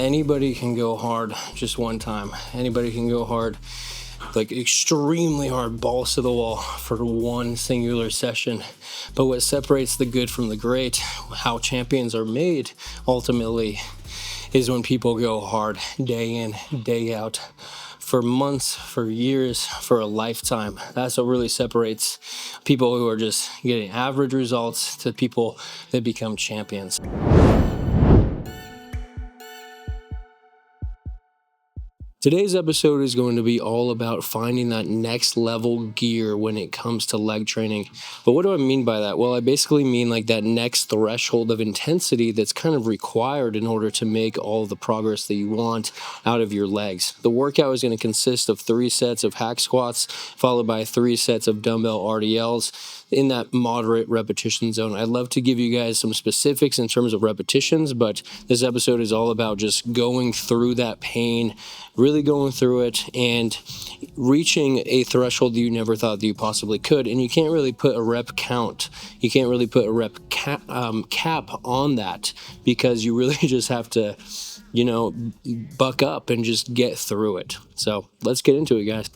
Anybody can go hard just one time. Anybody can go hard, like extremely hard, balls to the wall for one singular session. But what separates the good from the great, how champions are made ultimately, is when people go hard day in, day out, for months, for years, for a lifetime. That's what really separates people who are just getting average results to people that become champions. Today's episode is going to be all about finding that next level gear when it comes to leg training. But what do I mean by that? Well, I basically mean like that next threshold of intensity that's kind of required in order to make all the progress that you want out of your legs. The workout is going to consist of 3 sets of hack squats, followed by 3 sets of dumbbell RDLs in that moderate repetition zone. I'd love to give you guys some specifics in terms of repetitions, but this episode is all about just going through that pain, really going through it and reaching a threshold that you never thought that you possibly could. And you can't really put a rep count. You can't really put a rep cap on that, because you really just have to, buck up and just get through it. So let's get into it, guys.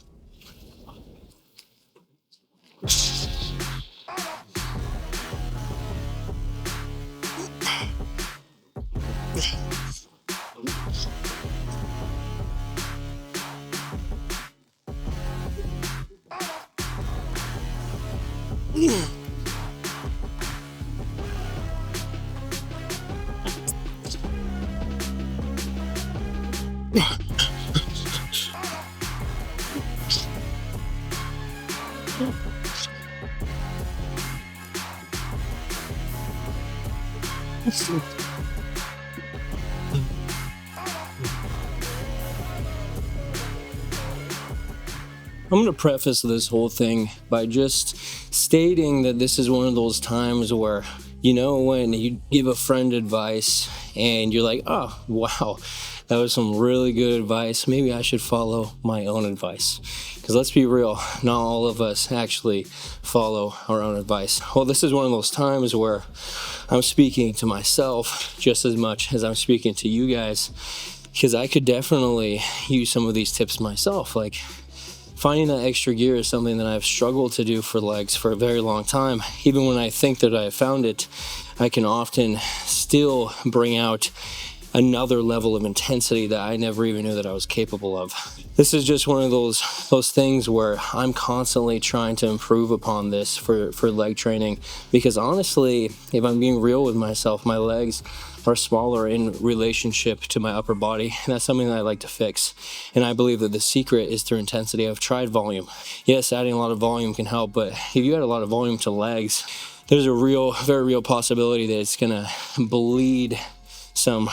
I'm going to preface this whole thing by just stating that this is one of those times where, when you give a friend advice and you're like, oh, wow, that was some really good advice. Maybe I should follow my own advice. Because let's be real, not all of us actually follow our own advice. Well, this is one of those times where I'm speaking to myself just as much as I'm speaking to you guys, because I could definitely use some of these tips myself. Like, finding that extra gear is something that I've struggled to do for legs for a very long time. Even when I think that I have found it, I can often still bring out another level of intensity that I never even knew that I was capable of. This is just one of those things where I'm constantly trying to improve upon this for leg training, because honestly, if I'm being real with myself, my legs are smaller in relationship to my upper body, and that's something that I like to fix. And I believe that the secret is through intensity. I've tried volume. Yes, adding a lot of volume can help, but if you add a lot of volume to legs, there's a very real possibility that it's gonna bleed some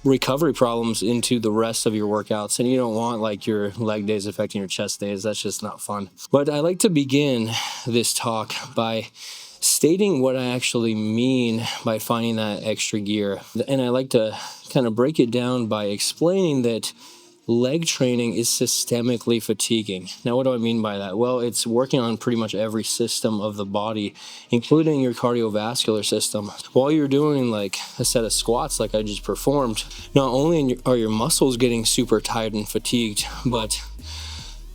recovery problems into the rest of your workouts, and you don't want like your leg days affecting your chest days. That's just not fun. But I like to begin this talk by stating what I actually mean by finding that extra gear. And I like to kind of break it down by explaining that leg training is systemically fatiguing. Now, what do I mean by that? Well, it's working on pretty much every system of the body, including your cardiovascular system. While you're doing like a set of squats like I just performed, not only are your muscles getting super tired and fatigued, but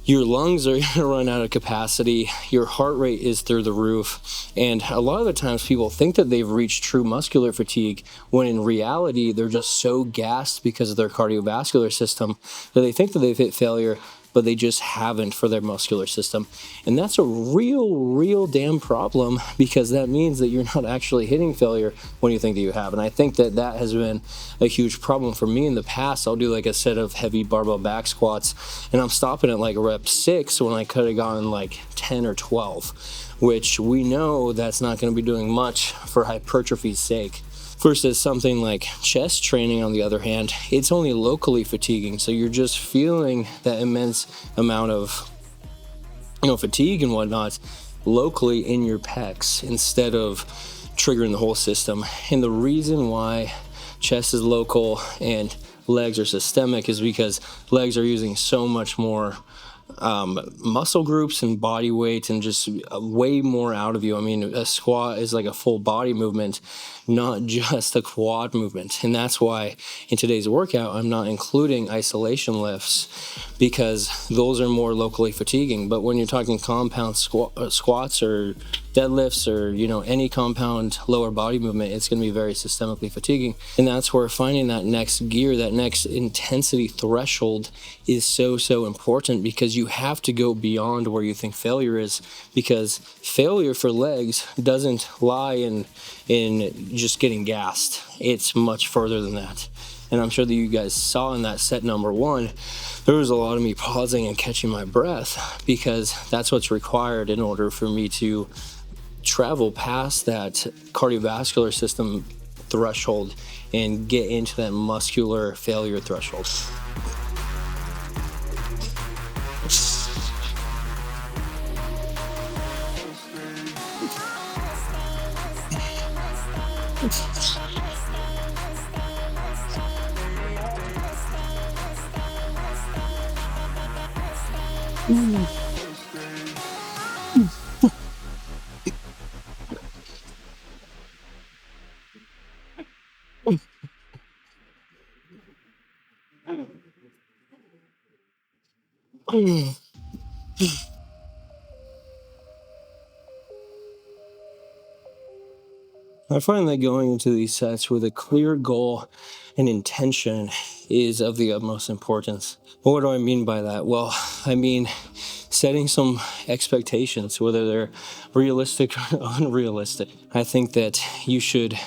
your lungs are going to run out of capacity, your heart rate is through the roof, and a lot of the times people think that they've reached true muscular fatigue, when in reality they're just so gassed because of their cardiovascular system that they think that they've hit failure, but they just haven't for their muscular system. And that's a real damn problem, because that means that you're not actually hitting failure when you think that you have. And I think that that has been a huge problem for me in the past. I'll do like a set of heavy barbell back squats, and I'm stopping at like rep 6 when I could have gone like 10 or 12, which we know that's not going to be doing much for hypertrophy's sake. Versus something like chest training, on the other hand, it's only locally fatiguing. So you're just feeling that immense amount of, fatigue and whatnot locally in your pecs instead of triggering the whole system. And the reason why chest is local and legs are systemic is because legs are using so much more muscle groups and body weight and just way more out of you. I mean, a squat is like a full body movement, not just a quad movement. And that's why in today's workout, I'm not including isolation lifts because those are more locally fatiguing. But when you're talking compound squats or deadlifts or, any compound lower body movement, it's going to be very systemically fatiguing. And that's where finding that next gear, that next intensity threshold is so important, because you have to go beyond where you think failure is, because failure for legs doesn't lie in just getting gassed. It's much further than that. And I'm sure that you guys saw in that set number 1, there was a lot of me pausing and catching my breath, because that's what's required in order for me to travel past that cardiovascular system threshold and get into that muscular failure threshold. I find that going into these sets with a clear goal and intention is of the utmost importance. What do I mean by that? Well, I mean setting some expectations, whether they're realistic or unrealistic. I think that you should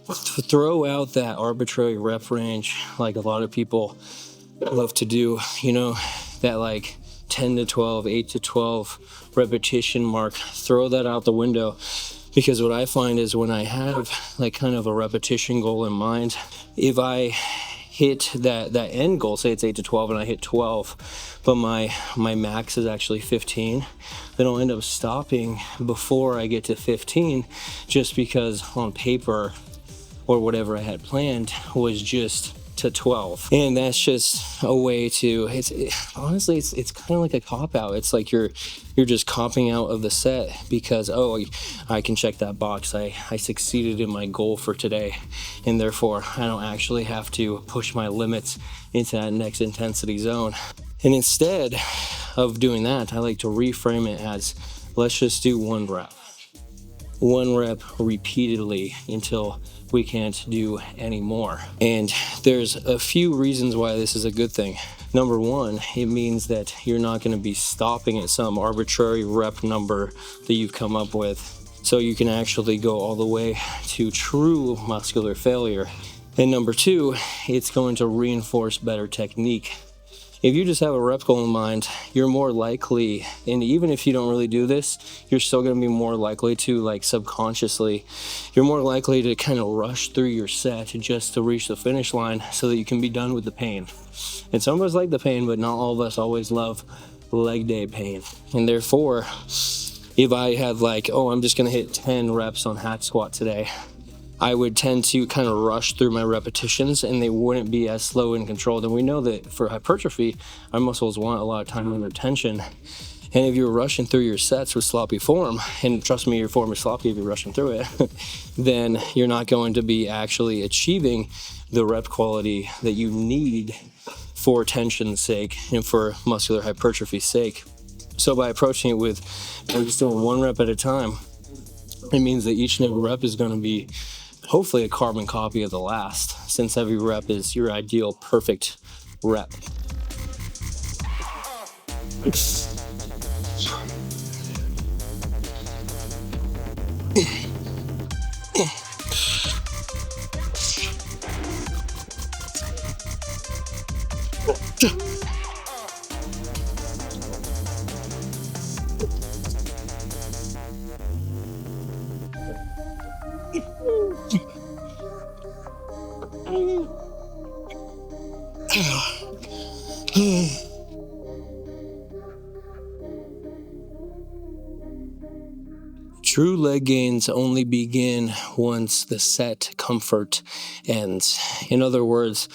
throw out that arbitrary rep range like a lot of people love to do, that like 10 to 12, 8 to 12 repetition mark. Throw that out the window. Because what I find is when I have like kind of a repetition goal in mind, if I hit that end goal, say it's 8 to 12 and I hit 12, but my max is actually 15, then I'll end up stopping before I get to 15, just because on paper or whatever I had planned was just to 12. And that's just a way to, honestly, it's kind of like a cop out. It's like you're just copping out of the set because, I can check that box. I succeeded in my goal for today, and therefore I don't actually have to push my limits into that next intensity zone. And instead of doing that, I like to reframe it as, let's just do one rep repeatedly until we can't do any more. And there's a few reasons why this is a good thing. Number 1, it means that you're not going to be stopping at some arbitrary rep number that you've come up with. So you can actually go all the way to true muscular failure. And number 2, it's going to reinforce better technique. If you just have a rep goal in mind, you're more likely, and even if you don't really do this, you're still going to be more likely to, like, subconsciously, you're more likely to kind of rush through your set just to reach the finish line so that you can be done with the pain. And some of us like the pain, but not all of us always love leg day pain. And therefore, if I have I'm just going to hit 10 reps on hack squat today, I would tend to kind of rush through my repetitions and they wouldn't be as slow and controlled. And we know that for hypertrophy, our muscles want a lot of time under tension. And if you're rushing through your sets with sloppy form, and trust me, your form is sloppy if you're rushing through it, then you're not going to be actually achieving the rep quality that you need for tension's sake and for muscular hypertrophy's sake. So by approaching it with just doing one rep at a time, it means that each and every rep is going to be hopefully a carbon copy of the last, since every rep is your ideal perfect rep. True leg gains only begin once the set comfort ends. In other words,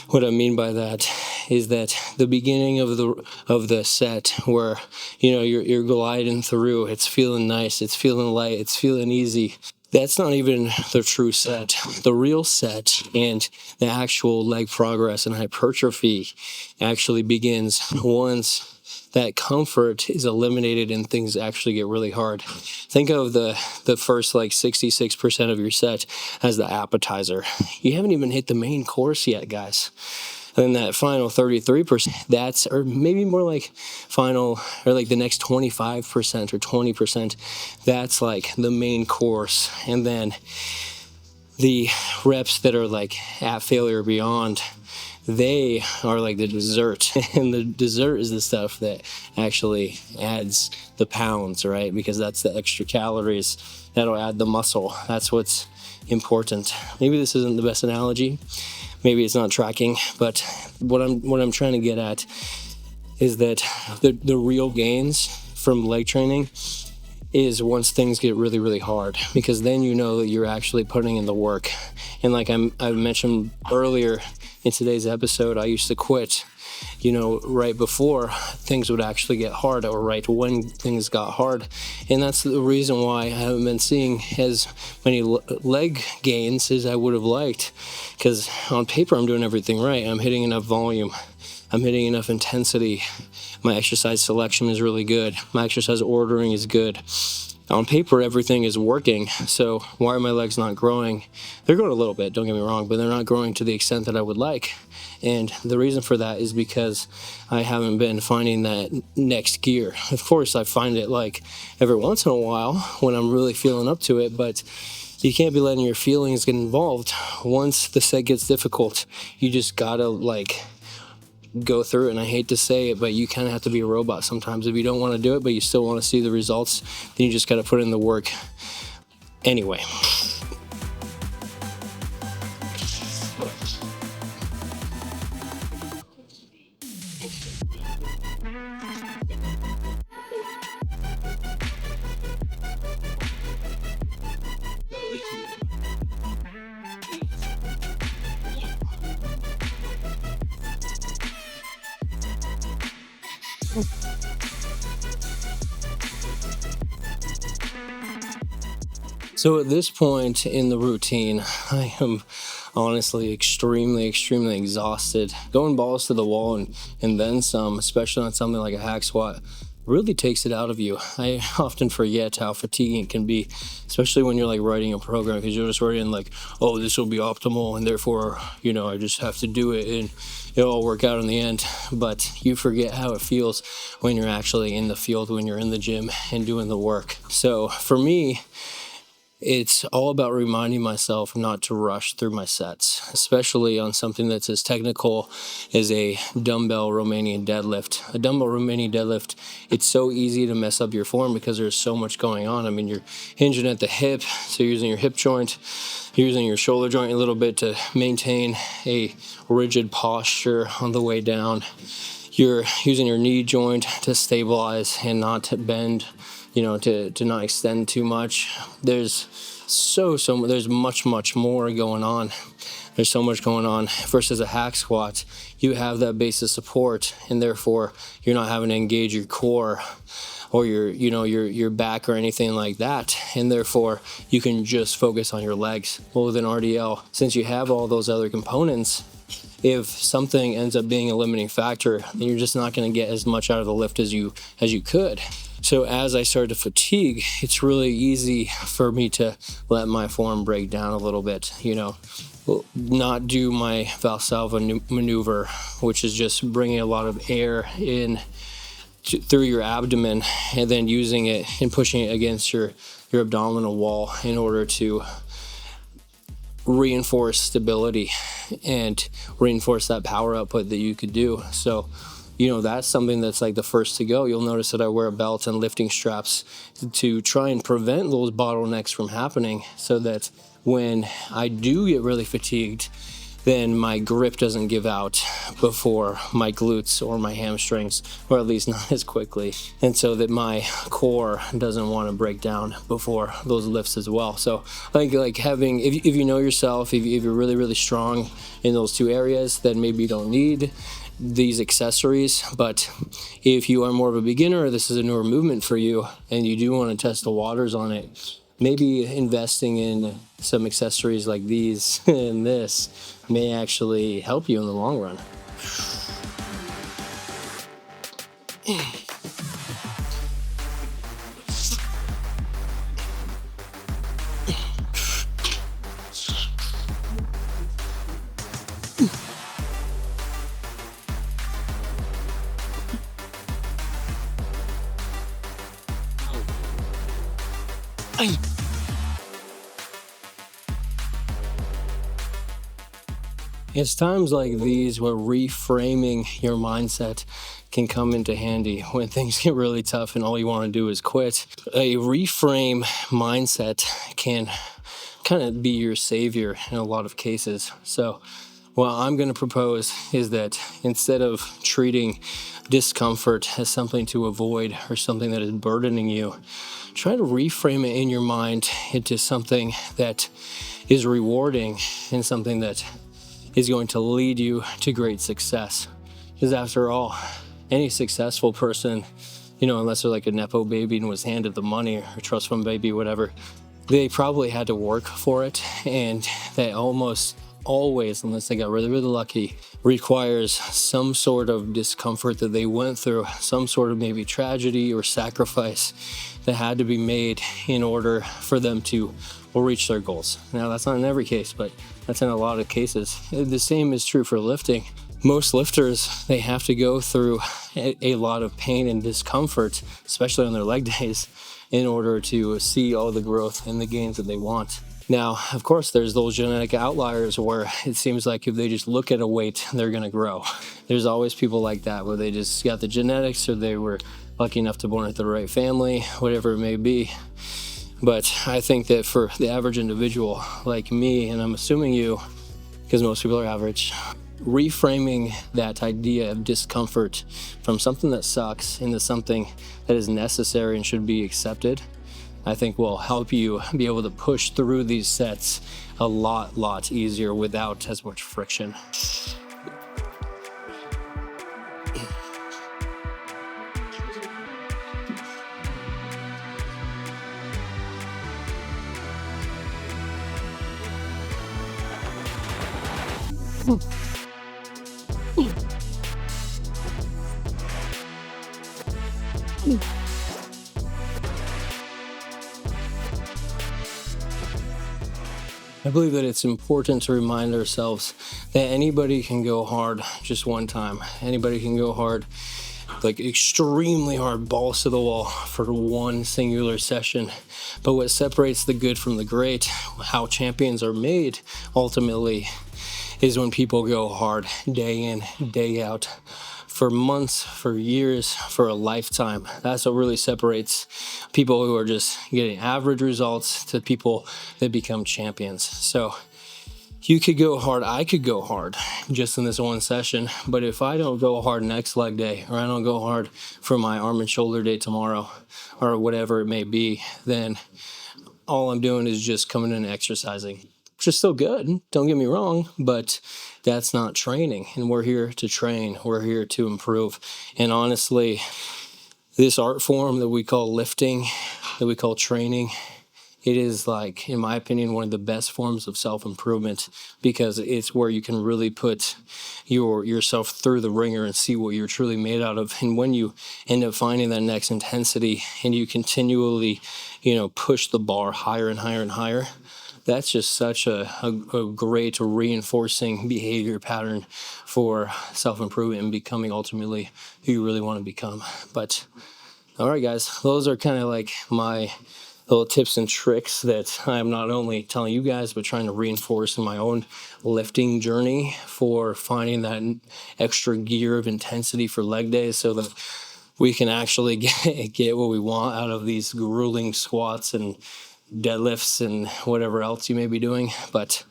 what I mean by that is that the beginning of the set, where you're gliding through, it's feeling nice, it's feeling light, it's feeling easy. That's not even the true set. The real set and the actual leg progress and hypertrophy actually begins once that comfort is eliminated and things actually get really hard. Think of the first 66% of your set as the appetizer. You haven't even hit the main course yet, guys. And then that final 33%, or maybe more like final, or like the next 25% or 20%, that's like the main course. And then the reps that are like at failure beyond, they are like the dessert. And the dessert is the stuff that actually adds the pounds, right? Because that's the extra calories that'll add the muscle. That's what's important. Maybe this isn't the best analogy. Maybe it's not tracking, but what I'm trying to get at is that the real gains from leg training is once things get really, really hard, because then you know that you're actually putting in the work. And like I mentioned earlier in today's episode, I used to quit, right before things would actually get hard, or right when things got hard. And that's the reason why I haven't been seeing as many leg gains as I would have liked, because on paper I'm doing everything right. I'm hitting enough volume, I'm hitting enough intensity, my exercise selection is really good, my exercise ordering is good. On paper, everything is working. So why are my legs not growing? They're growing a little bit, don't get me wrong, but they're not growing to the extent that I would like. And the reason for that is because I haven't been finding that next gear. Of course, I find it like every once in a while when I'm really feeling up to it, but you can't be letting your feelings get involved. Once the set gets difficult, you just gotta go through it. And I hate to say it, but you kind of have to be a robot sometimes. If you don't want to do it, but you still want to see the results, then you just got to put in the work anyway. So at this point in the routine, I am honestly extremely exhausted. Going balls to the wall and then some, especially on something like a hack squat, really takes it out of you. I often forget how fatiguing it can be, especially when you're like writing a program, because you're just writing like, oh, this will be optimal, and therefore, I just have to do it and it'll all work out in the end. But you forget how it feels when you're actually in the field, when you're in the gym and doing the work. So for me, it's all about reminding myself not to rush through my sets, especially on something that's as technical as a dumbbell Romanian deadlift. A dumbbell Romanian deadlift, it's so easy to mess up your form because there's so much going on. I mean, you're hinging at the hip, so you're using your hip joint, you're using your shoulder joint a little bit to maintain a rigid posture on the way down. You're using your knee joint to stabilize and not to bend, to not extend too much. There's there's much more going on. There's so much going on. Versus a hack squat, you have that base of support, and therefore you're not having to engage your core or your back or anything like that, and therefore you can just focus on your legs. Well, with an RDL, since you have all those other components, if something ends up being a limiting factor, then you're just not going to get as much out of the lift as you could. So as I start to fatigue, it's really easy for me to let my form break down a little bit, not do my Valsalva maneuver, which is just bringing a lot of air in through your abdomen and then using it and pushing it against your abdominal wall in order to reinforce stability and reinforce that power output that you could do. So that's something that's like the first to go. You'll notice that I wear a belt and lifting straps to try and prevent those bottlenecks from happening, so that when I do get really fatigued, then my grip doesn't give out before my glutes or my hamstrings, or at least not as quickly. And so that my core doesn't want to break down before those lifts as well. So like having, if you know yourself, if you're really, really strong in those two areas, then maybe you don't need these accessories. But if you are more of a beginner, this is a newer movement for you, and you do want to test the waters on it, maybe investing in some accessories like these and this may actually help you in the long run. It's times like these where reframing your mindset can come into handy when things get really tough and all you want to do is quit. A reframe mindset can kind of be your savior in a lot of cases. So what I'm going to propose is that instead of treating discomfort as something to avoid or something that is burdening you, try to reframe it in your mind into something that is rewarding and something that is going to lead you to great success. Because after all, any successful person, unless they're like a Nepo baby and was handed the money, or trust fund baby, whatever, they probably had to work for it. And that almost always, unless they got really, really lucky, requires some sort of discomfort that they went through, some sort of maybe tragedy or sacrifice that had to be made in order for them to reach their goals. Now, that's not in every case, but that's in a lot of cases. The same is true for lifting. Most lifters, they have to go through a lot of pain and discomfort, especially on their leg days, in order to see all the growth and the gains that they want. Now, of course, there's those genetic outliers where it seems like if they just look at a weight, they're going to grow. There's always people like that where they just got the genetics, or they were lucky enough to born into the right family, whatever it may be. But I think that for the average individual like me, and I'm assuming you, because most people are average, reframing that idea of discomfort from something that sucks into something that is necessary and should be accepted, I think will help you be able to push through these sets a lot easier without as much friction. I believe that it's important to remind ourselves that anybody can go hard just one time. Anybody can go hard, like extremely hard, balls to the wall for one singular session. But what separates the good from the great, how champions are made ultimately, is when people go hard day in, day out, for months, for years, for a lifetime. That's what really separates people who are just getting average results to people that become champions. So you could go hard, I could go hard just in this one session, but if I don't go hard next leg day, or I don't go hard for my arm and shoulder day tomorrow, or whatever it may be, then all I'm doing is just coming in and exercising, which is still good, don't get me wrong, but that's not training. And we're here to train, we're here to improve. And honestly, this art form that we call lifting, that we call training, it is, like, in my opinion, one of the best forms of self-improvement, because it's where you can really put yourself through the ringer and see what you're truly made out of. And when you end up finding that next intensity and you continually, push the bar higher and higher and higher, that's just such a great reinforcing behavior pattern for self-improvement and becoming ultimately who you really want to become. But all right, guys, those are kind of like my little tips and tricks that I'm not only telling you guys, but trying to reinforce in my own lifting journey for finding that extra gear of intensity for leg days, so that we can actually get what we want out of these grueling squats and deadlifts and whatever else you may be doing. But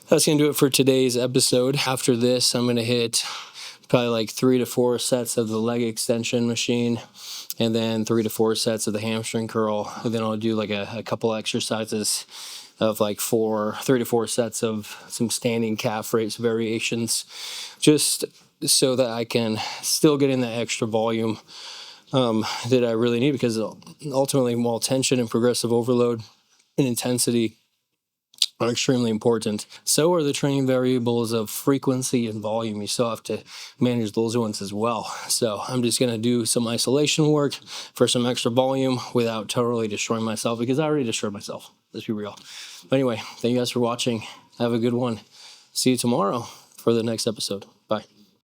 that's going to do it for today's episode. After this, I'm going to hit probably like 3 to 4 sets of the leg extension machine, and then 3 to 4 sets of the hamstring curl. And then I'll do like a couple exercises of like 3 to 4 sets of some standing calf raise variations, just so that I can still get in that extra volume that I really need, because ultimately, while tension and progressive overload and intensity are extremely important, so are the training variables of frequency and volume. You still have to manage those ones as well. So I'm just going to do some isolation work for some extra volume without totally destroying myself, because I already destroyed myself. Let's be real. But anyway, thank you guys for watching. Have a good one. See you tomorrow for the next episode. Bye.